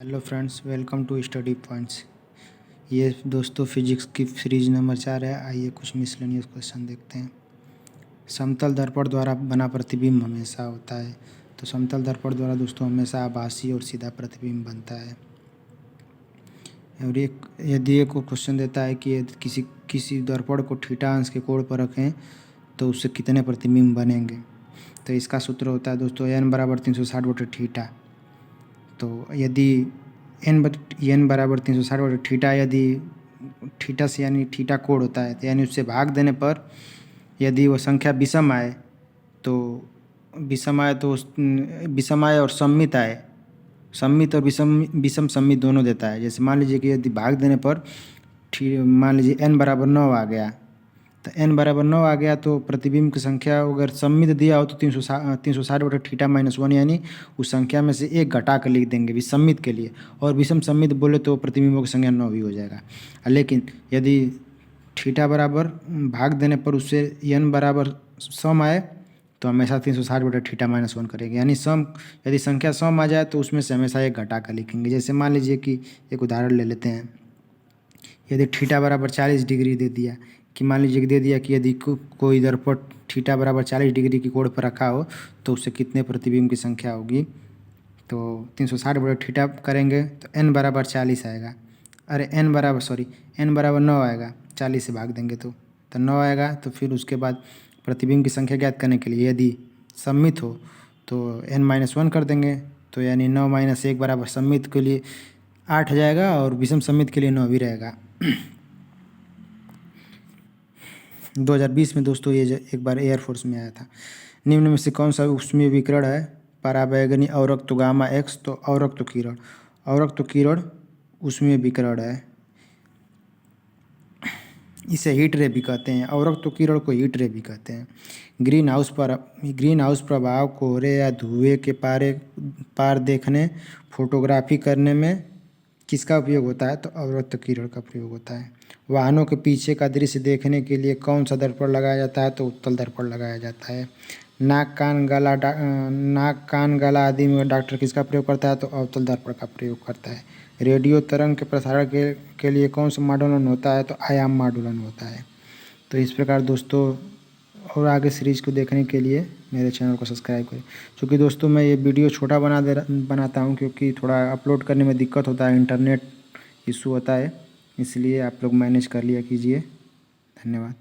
Hello friends, welcome to study points. ये दोस्तों physics की सीरीज नंबर 4 है। आइए कुछ मिसलेनियस क्वेश्चन देखते हैं। समतल दर्पण द्वारा बना प्रतिबिंब हमेशा होता है। तो समतल दर्पण द्वारा दोस्तों हमेशा आभासी और सीधा प्रतिबिंब बनता है। और एक यदि एक क्वेश्चन देता है कि यदि किसी दर्पण को थीटा अंश के कोण पर रखें तो उससे कितने प्रतिबिंब बनेंगे। तो इसका सूत्र होता है दोस्तों n बराबर 360/थीटा। तो यदि n बराबर 360/थीटा यदि थीटा से यानी थीटा कोण होता है, तो यानी उससे भाग देने पर यदि वो संख्या विषम आए तो विषम आए और सममित आए, सममित और विषम सममित दोनों देता है। जैसे मान लीजिए कि यदि भाग देने पर मान लीजिए n बराबर 9 आ गया, तो n बराबर 9 आ गया तो प्रतिबिंब की संख्या अगर सममित दिया हो तो 360/थीटा-1 यानी उस संख्या में से एक घटा कर लिख देंगे विषमित के लिए। और विषम सममित बोले तो प्रतिबिंबों की संख्या 9 भी हो जाएगा। लेकिन यदि थीटा बराबर भाग देने पर उससे n बराबर सम आए तो हमेशा 360/थीटा-1 करेंगे। यानी सम यदि संख्या सम आ जाए तो उसमें से हमेशा एक घटा कर लिखेंगे। जैसे मान लीजिए कि एक उदाहरण ले लेते हैं। यदि थीटा बराबर 40 डिग्री दे दिया कि मान लीजिए कि दे दिया कि यदि कोई दर्पण थीटा बराबर 40 डिग्री की कोण पर रखा हो तो उससे कितने प्रतिबिंब की संख्या होगी। तो 360/थीटा करेंगे तो n बराबर 40 आएगा। अरे n बराबर 9 आएगा। 40 से भाग देंगे तो 9 आएगा। तो फिर उसके बाद प्रतिबिंब की संख्या ज्ञात करने के लिए यदि सममित हो तो n-1 कर देंगे। तो यानी 9 - 1 बराबर सममित के लिए 8 जाएगा और विषम सममित के लिए 9 भी रहेगा। 2020 में दोस्तों ये एक बार एयरफोर्स में आया था। निम्न में से कौन सा ऊष्मीय विकिरण है। पराबैंगनी अवरक्त गामा एक्स। तो अवरक्त किरण ऊष्मीय विकिरण है। इसे हीट रे भी कहते हैं। अवरक्त किरण को हीट रे भी कहते हैं। ग्रीन हाउस प्रभाव कोहरे या धुएं के पार देखने फोटोग्राफी करने में किसका उपयोग होता है। तो अवरक्त किरण का प्रयोग होता है। वाहनों के पीछे का दृश्य देखने के लिए कौन सा दर्पण लगाया जाता है। तो उत्तल दर्पण लगाया जाता है। नाक कान गला आदि में डॉक्टर किसका प्रयोग करता है। तो अवतल दर्पण का प्रयोग करता है। रेडियो तरंग के प्रसारण के लिए कौन सा मॉडुलन होता है। तो आयाम मॉडुलन होता है। तो इस प्रकार दोस्तों और आगे सीरीज को देखने के लिए मेरे चैनल को सब्सक्राइब करें। क्योंकि दोस्तों मैं ये वीडियो छोटा बनाता हूँ क्योंकि थोड़ा अपलोड करने में दिक्कत होता है, इंटरनेट इशू होता है, इसलिए आप लोग मैनेज कर लिया कीजिए। धन्यवाद।